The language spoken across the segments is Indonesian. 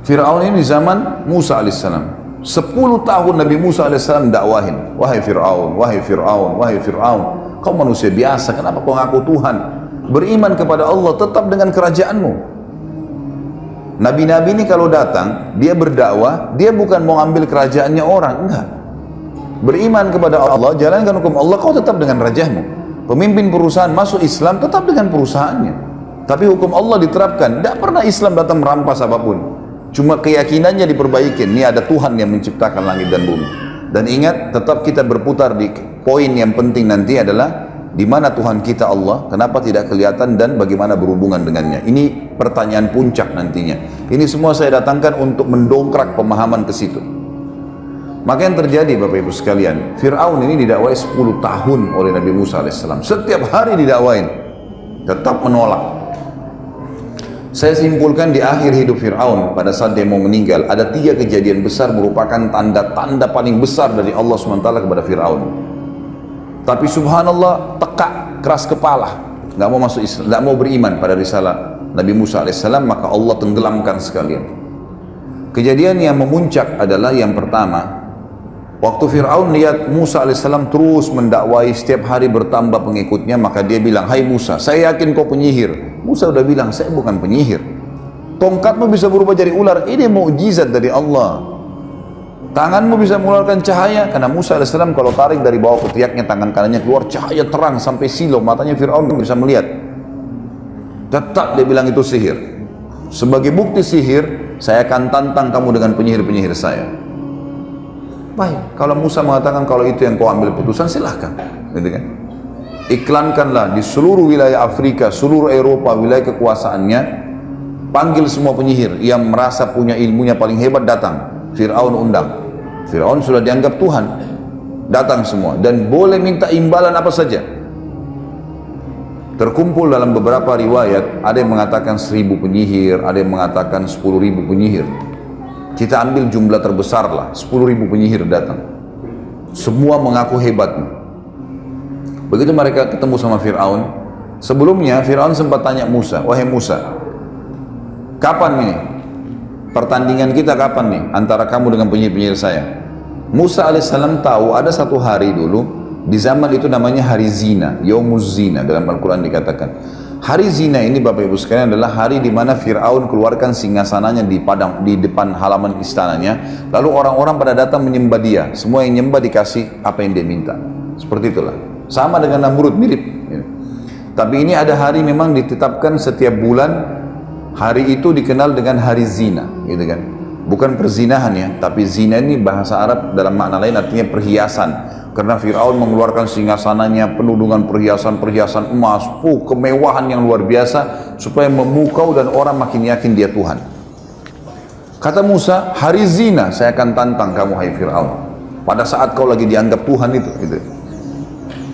Fir'aun ini di zaman Musa alaihissalam. 10 tahun Nabi Musa alaihissalam dakwahin, wahai Fir'aun, wahai Fir'aun, wahai Fir'aun, kau manusia biasa, kenapa kau ngaku Tuhan? Beriman kepada Allah, tetap dengan kerajaanmu. Nabi-nabi ini kalau datang, dia berdakwah, dia bukan mau ambil kerajaannya orang, enggak. Beriman kepada Allah, jalankan hukum Allah, kau tetap dengan rajahmu. Pemimpin perusahaan masuk Islam, tetap dengan perusahaannya. Tapi hukum Allah diterapkan, tidak pernah Islam datang merampas apapun. Cuma keyakinannya diperbaiki. Ini ada Tuhan yang menciptakan langit dan bumi. Dan ingat, tetap kita berputar di poin yang penting nanti adalah di mana Tuhan kita Allah, kenapa tidak kelihatan dan bagaimana berhubungan dengannya. Ini pertanyaan puncak nantinya. Ini semua saya datangkan untuk mendongkrak pemahaman ke situ. Maka yang terjadi Bapak Ibu sekalian, Fir'aun ini didakwai 10 tahun oleh Nabi Musa alaihissalam. Setiap hari didakwain, tetap menolak. Saya simpulkan di akhir hidup Fir'aun pada saat dia mau meninggal, ada 3 kejadian besar merupakan tanda-tanda paling besar dari Allah SWT kepada Fir'aun. Tapi subhanallah, tekak, keras kepala, nggak mau masuk Islam, nggak mau beriman pada risalah Nabi Musa alaihissalam, maka Allah tenggelamkan sekalian. Kejadian yang memuncak adalah yang pertama, waktu Fir'aun lihat Musa alaihissalam terus mendakwai, setiap hari bertambah pengikutnya, maka dia bilang, hai Musa, saya yakin kau penyihir. Musa udah bilang, saya bukan penyihir. Tongkatmu bisa berubah jadi ular, ini mukjizat dari Allah. Tanganmu bisa mengeluarkan cahaya, karena Musa alaihissalam kalau tarik dari bawah ketiaknya, tangan kanannya keluar cahaya terang sampai silau, matanya Fir'aun bisa melihat. Tetap dia bilang itu sihir. Sebagai bukti sihir, saya akan tantang kamu dengan penyihir-penyihir saya. Baik, kalau Musa mengatakan kalau itu yang kau ambil putusan, silahkan, gitu kan? Iklankanlah di seluruh wilayah Afrika, seluruh Eropa, wilayah kekuasaannya, panggil semua penyihir yang merasa punya ilmunya paling hebat, datang. Fir'aun undang. Fir'aun sudah dianggap Tuhan, datang semua dan boleh minta imbalan apa saja. Terkumpul dalam beberapa riwayat, ada yang mengatakan 1000 penyihir, ada yang mengatakan 10.000 penyihir. Kita ambil jumlah terbesar lah, 10.000 penyihir datang. Semua mengaku hebat. Begitu mereka ketemu sama Fir'aun, sebelumnya Fir'aun sempat tanya Musa, wahai Musa, kapan ini? Pertandingan kita kapan nih? Antara kamu dengan penyihir-penyihir saya. Musa alaihissalam tahu ada satu hari dulu, di zaman itu namanya hari zina, Yaumuz Zina dalam Al-Quran dikatakan. Hari zina ini Bapak Ibu sekalian adalah hari di mana Fir'aun keluarkan singgasananya di depan halaman istananya, lalu orang-orang pada datang menyembah dia, semua yang nyembah dikasih apa yang dia minta. Seperti itulah. Sama dengan Namrud, mirip. Tapi ini ada hari memang ditetapkan setiap bulan, hari itu dikenal dengan hari zina, gitu kan? Bukan perzinahan ya, tapi zina ini bahasa Arab dalam makna lain artinya perhiasan. Karena Fir'aun mengeluarkan singgasananya penuh dengan perhiasan-perhiasan emas, kemewahan yang luar biasa, supaya memukau dan orang makin yakin dia Tuhan. Kata Musa, hari zina saya akan tantang kamu hai Fir'aun, pada saat kau lagi dianggap Tuhan itu, gitu.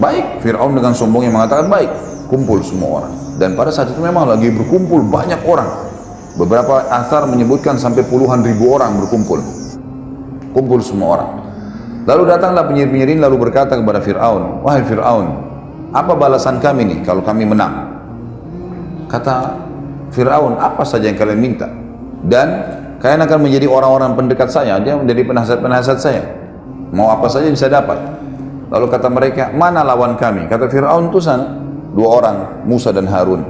Baik, Fir'aun dengan sombongnya mengatakan baik, kumpul semua orang. Dan pada saat itu memang lagi berkumpul banyak orang. Beberapa athar menyebutkan sampai puluhan ribu orang berkumpul. Kumpul semua orang. Lalu datanglah penyihir-penyihir ini lalu berkata kepada Fir'aun, wahai Fir'aun, apa balasan kami nih kalau kami menang? Kata Fir'aun, apa saja yang kalian minta? Dan kalian akan menjadi orang-orang pendekat saya, dia menjadi penasihat-penasihat saya. Mau apa saja bisa dapat. Lalu kata mereka, mana lawan kami? Kata Fir'aun itu sana, 2 orang, Musa dan Harun.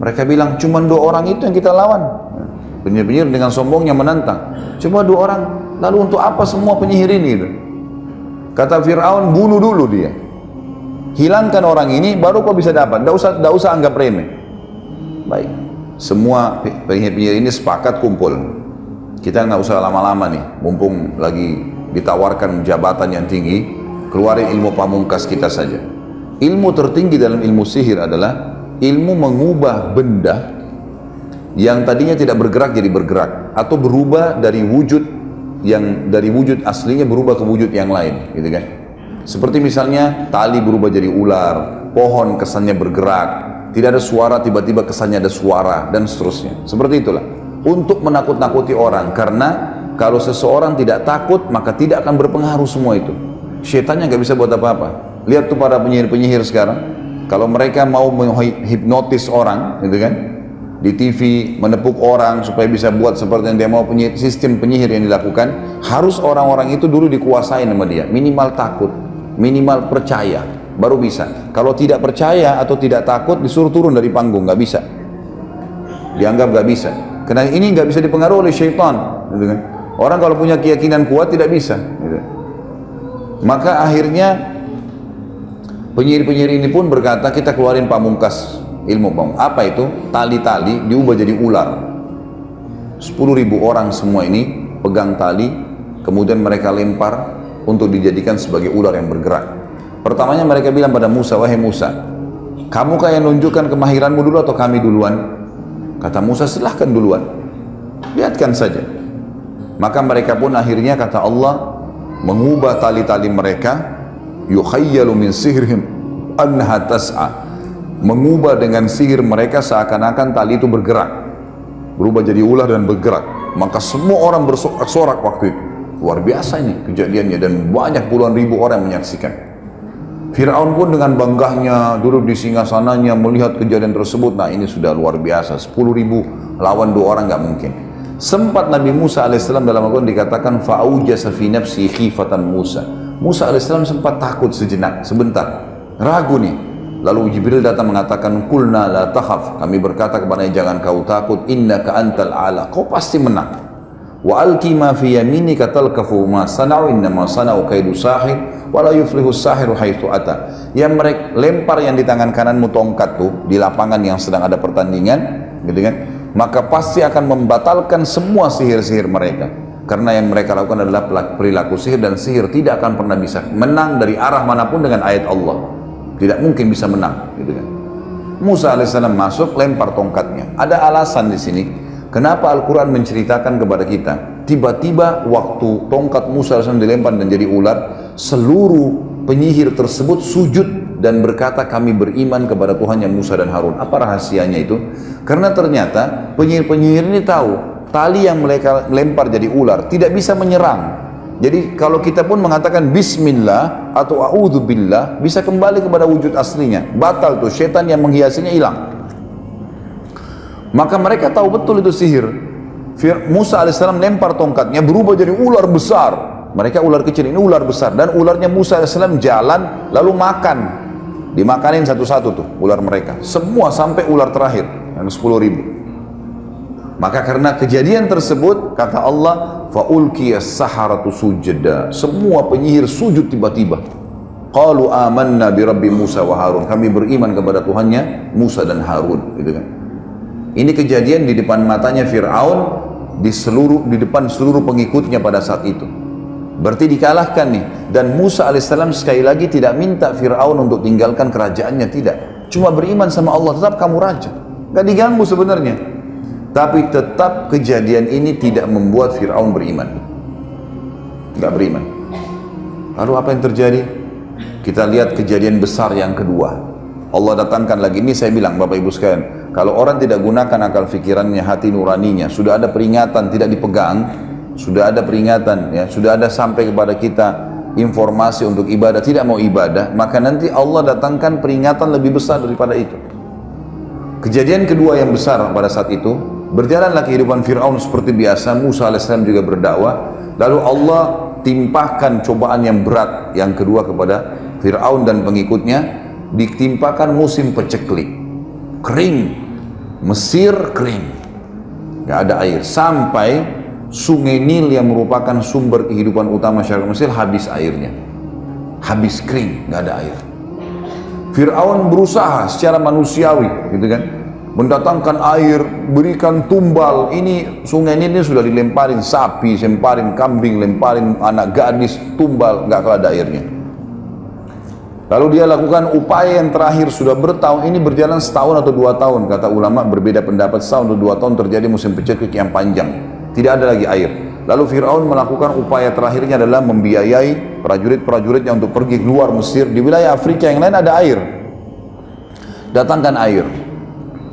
Mereka bilang, cuma 2 orang itu yang kita lawan. Penyihir-penyihir dengan sombongnya menantang. Cuma 2 orang, lalu untuk apa semua penyihir ini? Gitu. Kata Fir'aun, bunuh dulu dia. Hilangkan orang ini, baru kau bisa dapat. Tidak usah anggap remeh. Baik, semua penyihir-penyihir ini sepakat kumpul. Kita nggak usah lama-lama nih, mumpung lagi ditawarkan jabatan yang tinggi, keluarin ilmu pamungkas kita saja. Ilmu tertinggi dalam ilmu sihir adalah ilmu mengubah benda yang tadinya tidak bergerak jadi bergerak, atau berubah dari wujud yang dari wujud aslinya berubah ke wujud yang lain, gitu kan? Seperti misalnya tali berubah jadi ular, pohon kesannya bergerak, tidak ada suara tiba-tiba kesannya ada suara, dan seterusnya. Seperti itulah untuk menakut-nakuti orang, karena kalau seseorang tidak takut maka tidak akan berpengaruh semua itu. Syaitannya nggak bisa buat apa-apa. Lihat tuh para penyihir-penyihir sekarang, kalau mereka mau menghipnotis orang, gitu kan, di TV, menepuk orang supaya bisa buat seperti yang dia mau. Sistem penyihir yang dilakukan, harus orang-orang itu dulu dikuasai sama dia, minimal takut, minimal percaya, baru bisa. Kalau tidak percaya atau tidak takut, disuruh turun dari panggung, nggak bisa, dianggap nggak bisa, karena ini nggak bisa dipengaruhi oleh syaitan, gitu kan. Orang kalau punya keyakinan kuat tidak bisa, gitu. Maka akhirnya penyihir-penyihir ini pun berkata, kita keluarin pamungkas ilmu pamungkas. Apa itu? Tali-tali diubah jadi ular. 10.000 orang semua ini pegang tali, kemudian mereka lempar untuk dijadikan sebagai ular yang bergerak. Pertamanya mereka bilang pada Musa, wahai Musa, kamu kayak nunjukkan kemahiranmu dulu atau kami duluan? Kata Musa, silahkan duluan, lihatkan saja. Maka mereka pun akhirnya, kata Allah, mengubah tali-tali mereka, yukhayyalu min sihrihim annaha tas'a, mengubah dengan sihir mereka seakan-akan tali itu bergerak, berubah jadi ular dan bergerak. Maka semua orang bersorak-sorak waktu itu. Luar biasa ini kejadiannya, dan banyak puluhan ribu orang yang menyaksikan. Fir'aun pun dengan banggahnya duduk di singgasananya melihat kejadian tersebut. Nah, ini sudah luar biasa, 10.000 lawan 2 orang nggak mungkin. Sempat Nabi Musa alaihissalam dalam Al-Quran dikatakan fa'aujasa fi nafsi khifatan Musa. Musa alaihissalam sempat takut sejenak, sebentar, ragu nih. Lalu Jibril datang mengatakan, kulna la takhaf, kami berkata kepadanya, jangan kau takut, innaka antal a'la, kau pasti menang. Wa alqi ma fi yaminika talqafu ma sana'u innama sana'u kaidu sahir wa la yuflihu sahiru haitsu ata. Yang mereka lempar yang di tangan kananmu tongkat tuh di lapangan yang sedang ada pertandingan, gitu kan? Maka pasti akan membatalkan semua sihir-sihir mereka. Karena yang mereka lakukan adalah perilaku sihir, dan sihir tidak akan pernah bisa menang dari arah manapun dengan ayat Allah. Tidak mungkin bisa menang, gitu kan. Musa alaihissalam masuk, lempar tongkatnya. Ada alasan di sini kenapa Al-Quran menceritakan kepada kita. Tiba-tiba waktu tongkat Musa alaihissalam dilempar dan jadi ular, seluruh penyihir tersebut sujud dan berkata, kami beriman kepada Tuhan yang Musa dan Harun. Apa rahasianya itu? Karena ternyata penyihir-penyihir ini tahu tali yang mereka lempar jadi ular tidak bisa menyerang. Jadi kalau kita pun mengatakan bismillah atau a'udzubillah, bisa kembali kepada wujud aslinya. Batal tuh, setan yang menghiasinya hilang. Maka mereka tahu betul itu sihir. Musa alaihissalam lempar tongkatnya, berubah jadi ular besar. Mereka ular kecil, ini ular besar. Dan ularnya Musa alaihissalam jalan lalu makan. Dimakanin satu-satu tuh ular mereka. Semua sampai ular terakhir yang 10.000. Maka karena kejadian tersebut, kata Allah, fa'ulqiyas saharatu sujada, semua penyihir sujud tiba-tiba. Qalu amanna bi rabbi Musa wa Harun, kami beriman kepada Tuhannya Musa dan Harun, gitu kan. Ini kejadian di depan matanya Fir'aun, di depan seluruh pengikutnya pada saat itu. Berarti dikalahkan nih. Dan Musa alaihissalam sekali lagi tidak minta Fir'aun untuk tinggalkan kerajaannya, tidak. Cuma beriman sama Allah, tetap kamu raja. Gak diganggu sebenarnya. Tapi tetap kejadian ini tidak membuat Fir'aun beriman. Gak beriman. Lalu apa yang terjadi? Kita lihat kejadian besar yang kedua. Allah datangkan lagi. Ini saya bilang Bapak Ibu sekalian, kalau orang tidak gunakan akal fikirannya, hati nuraninya, sudah ada peringatan tidak dipegang, sudah ada peringatan, ya, sudah ada sampai kepada kita informasi untuk ibadah, tidak mau ibadah, maka nanti Allah datangkan peringatan lebih besar daripada itu. Kejadian kedua yang besar pada saat itu, berjalanlah kehidupan Fir'aun seperti biasa. Musa alaihissalam juga berdakwah. Lalu Allah timpahkan cobaan yang berat yang kedua kepada Fir'aun dan pengikutnya. Ditimpakan musim peceklik, kering, Mesir kering, gak ada air, sampai sungai Nil yang merupakan sumber kehidupan utama masyarakat Mesir habis airnya, habis kering, gak ada air. Fir'aun berusaha secara manusiawi, gitu kan, mendatangkan air, berikan tumbal. Ini sungai ini sudah dilemparin sapi, lemparin kambing, lemparin anak gadis, tumbal, nggak ada airnya. Lalu dia lakukan upaya yang terakhir, sudah bertahun, ini berjalan setahun atau 2 tahun, kata ulama berbeda pendapat, setahun atau 2 tahun terjadi musim peceklik yang panjang, tidak ada lagi air. Lalu Fir'aun melakukan upaya terakhirnya adalah membiayai prajurit-prajuritnya untuk pergi keluar Mesir. Di wilayah Afrika yang lain ada air, datangkan air.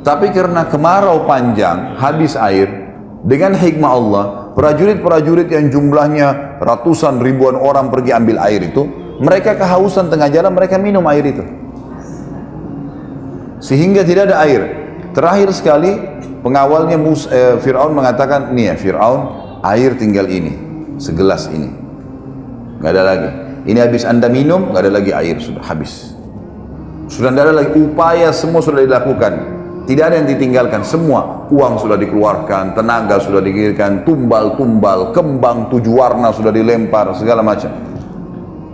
Tapi karena kemarau panjang, habis air, dengan hikmah Allah, prajurit-prajurit yang jumlahnya ratusan ribuan orang pergi ambil air itu, mereka kehausan tengah jalan, mereka minum air itu, sehingga tidak ada air. Terakhir sekali Pengawalnya Fir'aun mengatakan, nih ya Fir'aun, air tinggal ini, segelas ini, nggak ada lagi. Ini habis anda minum, nggak ada lagi air, sudah habis. Sudah tidak ada lagi, upaya semua sudah dilakukan, tidak ada yang ditinggalkan, semua uang sudah dikeluarkan, tenaga sudah dikirimkan, tumbal-tumbal, kembang 7 warna sudah dilempar, segala macam,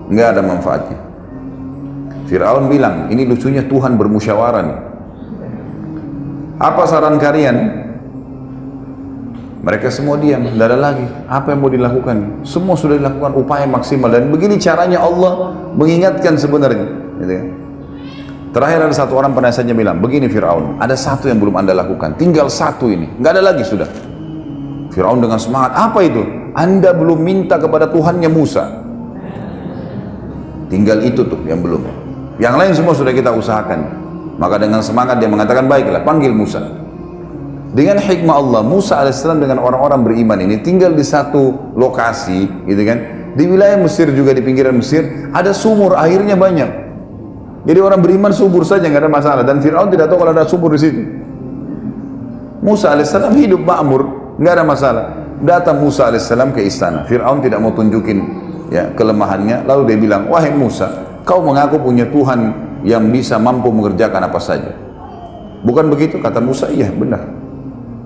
nggak ada manfaatnya. Fir'aun bilang, ini lucunya Tuhan bermusyawarah nih. Apa saran kalian? Mereka semua diam, tidak ada lagi. Apa yang mau dilakukan? Semua sudah dilakukan upaya maksimal, dan begini caranya Allah mengingatkan sebenarnya. Gitu kan? Terakhir ada satu orang penasihatnya bilang, begini Fir'aun, ada satu yang belum anda lakukan, tinggal satu ini, nggak ada lagi sudah. Fir'aun dengan semangat, apa itu? Anda belum minta kepada Tuhannya Musa. Tinggal itu tuh yang belum. Yang lain semua sudah kita usahakan. Maka dengan semangat dia mengatakan, baiklah, panggil Musa. Dengan hikmah Allah, Musa alaihissalam dengan orang-orang beriman ini tinggal di satu lokasi, gitu kan? Di wilayah Mesir juga, di pinggiran Mesir, ada sumur, airnya banyak. Jadi orang beriman subur saja, nggak ada masalah. Dan Fir'aun tidak tahu kalau ada sumur di situ. Musa alaihissalam hidup makmur, nggak ada masalah. Datang Musa alaihissalam ke istana. Fir'aun tidak mau tunjukin ya kelemahannya. Lalu dia bilang, wahai Musa, kau mengaku punya Tuhan yang bisa mampu mengerjakan apa saja. Bukan begitu? Kata Musa, iya benar.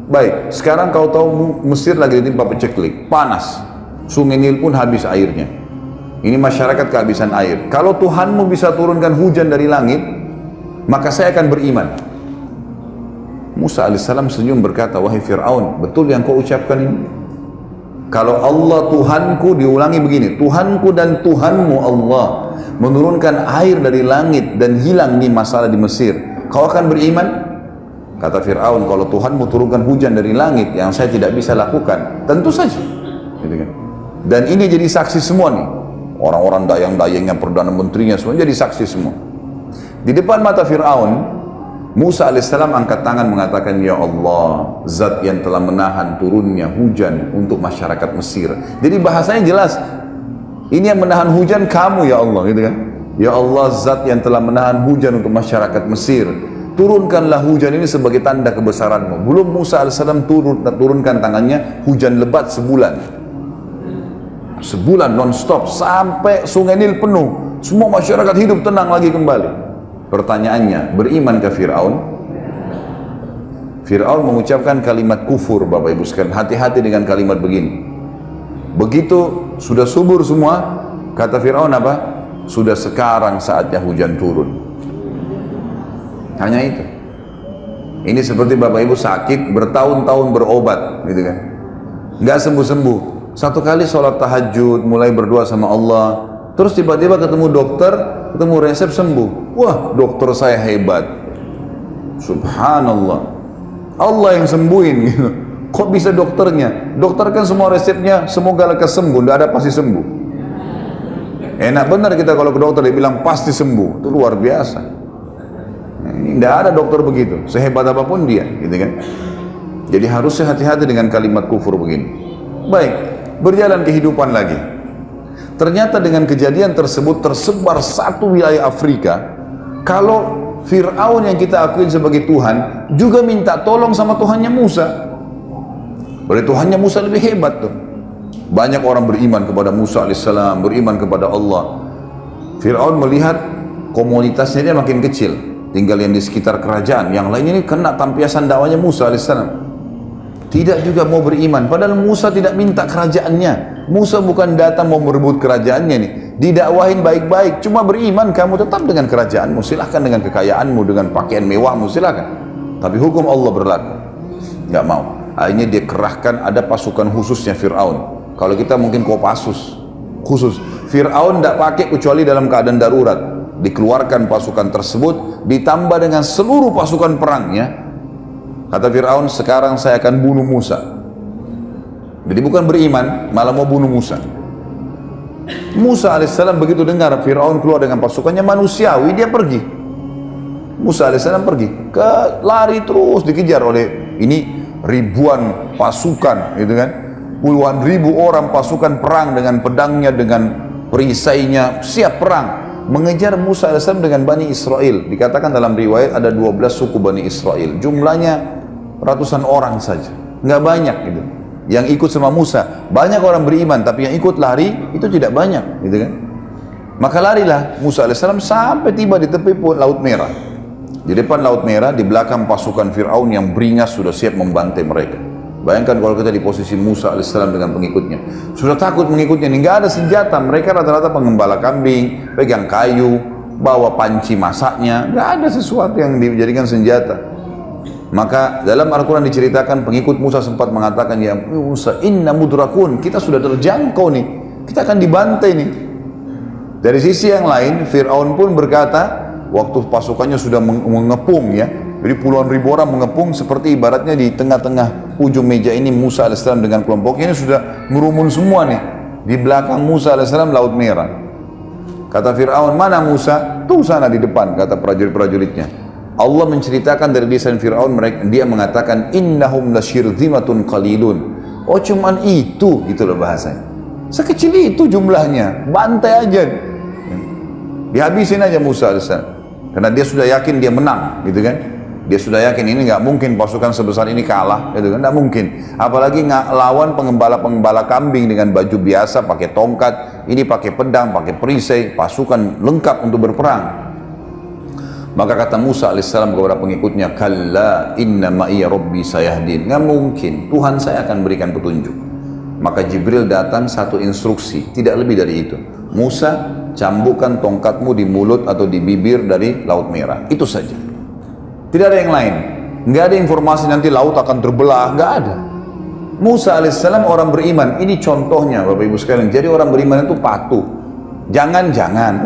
Baik, sekarang kau tahu Mesir lagi ditimpa paceklik, panas. Sungai Nil pun habis airnya. Ini masyarakat kehabisan air. Kalau Tuhanmu bisa turunkan hujan dari langit, maka saya akan beriman. Musa alaihissalam senyum berkata, wahai Fir'aun, betul yang kau ucapkan ini? Kalau Allah Tuhanku, diulangi begini, Tuhanku dan Tuhanmu Allah menurunkan air dari langit dan hilang nih masalah di Mesir, kau akan beriman? Kata Fir'aun, kalau Tuhanmu turunkan hujan dari langit yang saya tidak bisa lakukan, tentu saja. Gitu kan? Dan ini jadi saksi semua nih, orang-orang dayang-dayangnya, perdana menterinya, semua jadi saksi semua. Di depan mata Fir'aun, Musa alaihissalam angkat tangan mengatakan, ya Allah, zat yang telah menahan turunnya hujan untuk masyarakat Mesir. Jadi bahasanya jelas, ini yang menahan hujan kamu ya Allah, gitu kan? Ya Allah, zat yang telah menahan hujan untuk masyarakat Mesir, turunkanlah hujan ini sebagai tanda kebesaranmu. Belum Musa alaihissalam turunkan tangannya, hujan lebat sebulan non-stop sampai sungai Nil penuh, semua masyarakat hidup tenang lagi kembali. Pertanyaannya, berimankah Fir'aun? Fir'aun mengucapkan kalimat kufur, Bapak Ibu sekalian. Hati-hati dengan kalimat begini. Begitu sudah subur semua, kata Fir'aun apa? Sudah sekarang saatnya hujan turun. Hanya itu. Ini seperti Bapak Ibu sakit, bertahun-tahun berobat, gitu kan? Nggak sembuh-sembuh. Satu kali sholat tahajud, mulai berdoa sama Allah, terus tiba-tiba ketemu dokter, ketemu resep sembuh. Wah, dokter saya hebat. Subhanallah. Allah yang sembuhin gitu. Kok bisa dokternya? Dokter kan semua resepnya semoga lekas sembuh, tidak ada pasti sembuh. Enak benar kita kalau ke dokter dia bilang pasti sembuh, itu luar biasa. Nah, ini tidak ada dokter begitu, sehebat apapun dia, gitu kan? Jadi harus hati-hati dengan kalimat kufur begini. Baik, berjalan kehidupan lagi. Ternyata dengan kejadian tersebut tersebar satu wilayah Afrika. Kalau Fir'aun yang kita akui sebagai Tuhan juga minta tolong sama Tuhannya Musa. Berarti Tuhannya Musa lebih hebat tuh. Banyak orang beriman kepada Musa alaihissalam, beriman kepada Allah. Fir'aun melihat komunitasnya dia makin kecil, tinggal yang di sekitar kerajaan. Yang lain ini kena tampiasan dakwanya Musa alaihissalam. Tidak juga mau beriman, padahal Musa tidak minta kerajaannya. Musa bukan datang mau merebut kerajaannya nih, didakwahin baik-baik, cuma beriman kamu tetap dengan kerajaanmu, silahkan dengan kekayaanmu, dengan pakaian mewahmu, silahkan. Tapi hukum Allah berlaku. Nggak mau. Akhirnya dia kerahkan, ada pasukan khususnya Fir'aun. Kalau kita mungkin Kopassus khusus. Fir'aun tidak pakai kecuali dalam keadaan darurat. Dikeluarkan pasukan tersebut, ditambah dengan seluruh pasukan perangnya. Kata Fir'aun, sekarang saya akan bunuh Musa. Jadi bukan beriman, malah mau bunuh Musa. Musa alaihissalam begitu dengar Fir'aun keluar dengan pasukannya manusiawi, dia pergi. Musa alaihissalam pergi, lari terus dikejar oleh ini ribuan pasukan, gitu kan? Puluhan ribu orang pasukan perang dengan pedangnya, dengan perisainya, siap perang. Mengejar Musa AS dengan Bani Israel. Dikatakan dalam riwayat ada 12 suku Bani Israel. Jumlahnya ratusan orang saja, nggak banyak gitu. Yang ikut sama Musa, banyak orang beriman, tapi yang ikut lari itu tidak banyak, gitu kan? Maka larilah Musa alaihissalam sampai tiba di tepi Laut Merah. Di depan Laut Merah, di belakang pasukan Fir'aun yang beringas sudah siap membantai mereka. Bayangkan kalau kita di posisi Musa alaihissalam dengan pengikutnya, sudah takut mengikutnya, ini nggak ada senjata, mereka rata-rata pengembala kambing, pegang kayu, bawa panci masaknya, nggak ada sesuatu yang dijadikan senjata. Maka dalam Al-Quran diceritakan pengikut Musa sempat mengatakan, ya Musa, inna mudrakun, kita sudah terjangkau nih, kita akan dibantai nih. Dari sisi yang lain, Fir'aun pun berkata, waktu pasukannya sudah mengepung ya, jadi puluhan ribu orang mengepung, seperti ibaratnya di tengah-tengah ujung meja ini Musa AS dengan kelompoknya ini sudah merumun semua nih. Di belakang Musa AS Laut Merah. Kata Fir'aun, mana Musa? Tuh sana di depan, kata prajurit-prajuritnya. Allah menceritakan dari lisan Fir'aun, dia mengatakan innahum lasyirzimatun qalilun. Oh cuman itu, gitu loh bahasanya. Sekecil itu jumlahnya, bantai aja. Dihabisin aja Musa AS. Karena dia sudah yakin dia menang, gitu kan? Dia sudah yakin ini nggak mungkin pasukan sebesar ini kalah, gitu kan? Nggak mungkin. Apalagi lawan pengembala-pengembala kambing dengan baju biasa, pakai tongkat, ini pakai pedang, pakai perisai, pasukan lengkap untuk berperang. Maka kata Musa alaihissalam kepada pengikutnya, kalla inna ma'iya rabbi sayahdin. Nggak mungkin, Tuhan saya akan berikan petunjuk. Maka Jibril datang satu instruksi, tidak lebih dari itu. Musa, cambukkan tongkatmu di mulut atau di bibir dari Laut Merah. Itu saja. Tidak ada yang lain. Nggak ada informasi nanti laut akan terbelah, nggak ada. Musa alaihissalam orang beriman. Ini contohnya Bapak Ibu sekalian. Jadi orang beriman itu patuh. Jangan,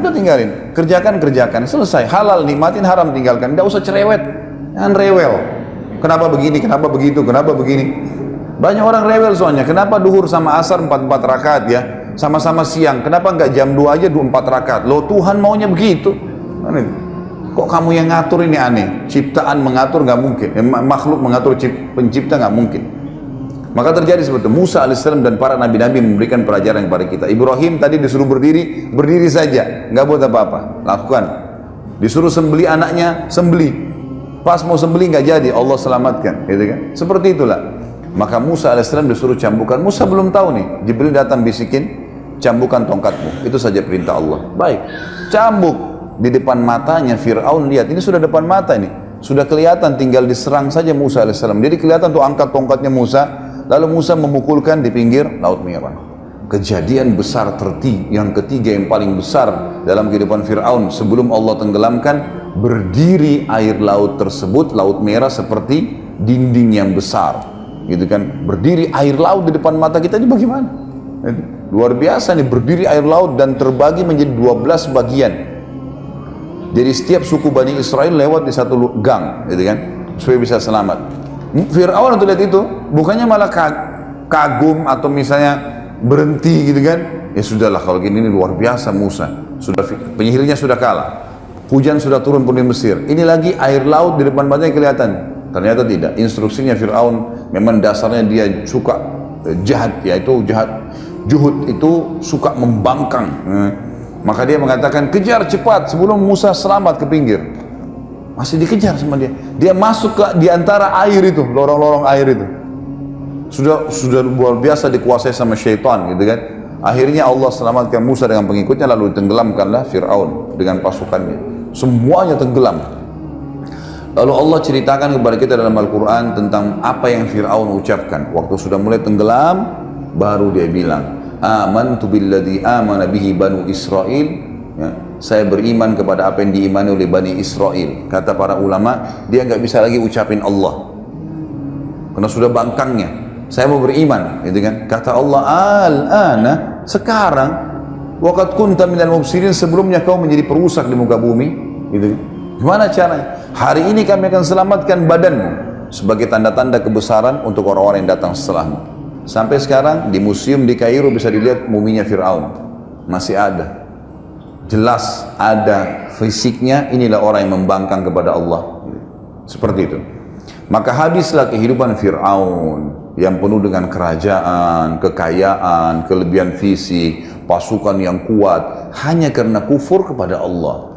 udah tinggalin, kerjakan, selesai, halal, nikmatin, haram, tinggalkan, tidak usah cerewet, jangan rewel, kenapa begini, kenapa begitu, kenapa begini, banyak orang rewel soalnya, kenapa duhur sama asar 4 rakaat ya, sama-sama siang, kenapa enggak jam 2 aja 4 rakaat, loh Tuhan maunya begitu, kok kamu yang ngatur, ini aneh, ciptaan mengatur nggak mungkin, makhluk mengatur pencipta nggak mungkin. Maka terjadi seperti itu. Musa alaihissalam dan para nabi-nabi memberikan pelajaran kepada kita. Ibrahim tadi disuruh berdiri saja, nggak buat apa-apa, lakukan. Disuruh sembeli anaknya, sembeli. Pas mau sembeli nggak jadi, Allah selamatkan, gitu kan? Seperti itulah. Maka Musa alaihissalam disuruh cambukan. Musa belum tahu nih. Jibril datang bisikin, cambukan tongkatmu. Itu saja perintah Allah. Baik, cambuk di depan matanya Fir'aun. Lihat, ini sudah depan mata nih. Sudah kelihatan, tinggal diserang saja Musa alaihissalam. Jadi kelihatan tuh angkat tongkatnya Musa. Lalu Musa memukulkan di pinggir Laut Merah. Kejadian besar yang ketiga yang paling besar dalam kehidupan Fir'aun sebelum Allah tenggelamkan, berdiri air laut tersebut, Laut Merah seperti dinding yang besar, gitu kan? Berdiri air laut di depan mata kita, ini bagaimana? Luar biasa nih, berdiri air laut dan terbagi menjadi 12 bagian. Jadi setiap suku Bani Israel lewat di satu gang, gitu kan? Supaya bisa selamat. Fir'aun untuk lihat itu, bukannya malah kagum atau misalnya berhenti gitu kan, ya sudahlah kalau gini, ini luar biasa Musa, sudah penyihirnya sudah kalah, hujan sudah turun pun di Mesir, ini lagi air laut di depan matanya kelihatan. Ternyata tidak, instruksinya Fir'aun memang dasarnya dia suka jahat, yaitu juhud itu suka membangkang. Maka dia mengatakan kejar cepat sebelum Musa selamat ke pinggir. Masih dikejar sama dia. Dia masuk ke di antara air itu, lorong-lorong air itu. Sudah luar biasa dikuasai sama syaitan, gitu kan. Akhirnya Allah selamatkan Musa dengan pengikutnya, lalu tenggelamkanlah Fir'aun dengan pasukannya. Semuanya tenggelam. Lalu Allah ceritakan kepada kita dalam Al-Quran tentang apa yang Fir'aun ucapkan. Waktu sudah mulai tenggelam, baru dia bilang, amantu billadzi amana bihi banu Israel. Ya, saya beriman kepada apa yang diimani oleh Bani Israel. Kata para ulama, dia nggak bisa lagi ucapin Allah karena sudah bangkangnya. Saya mau beriman, gitu kan? Kata Allah, al-ana, sekarang, waqad kunta minal mufsidin, sebelumnya kau menjadi perusak di muka bumi, gitu. Gimana caranya? Hari ini kami akan selamatkan badanmu sebagai tanda-tanda kebesaran untuk orang-orang yang datang setelahmu. Sampai sekarang di museum di Kairo bisa dilihat muminya Fir'aun, masih ada. Jelas ada fisiknya, inilah orang yang membangkang kepada Allah. Seperti itu. Maka habislah kehidupan Fir'aun yang penuh dengan kerajaan, kekayaan, kelebihan fisik, pasukan yang kuat, hanya karena kufur kepada Allah.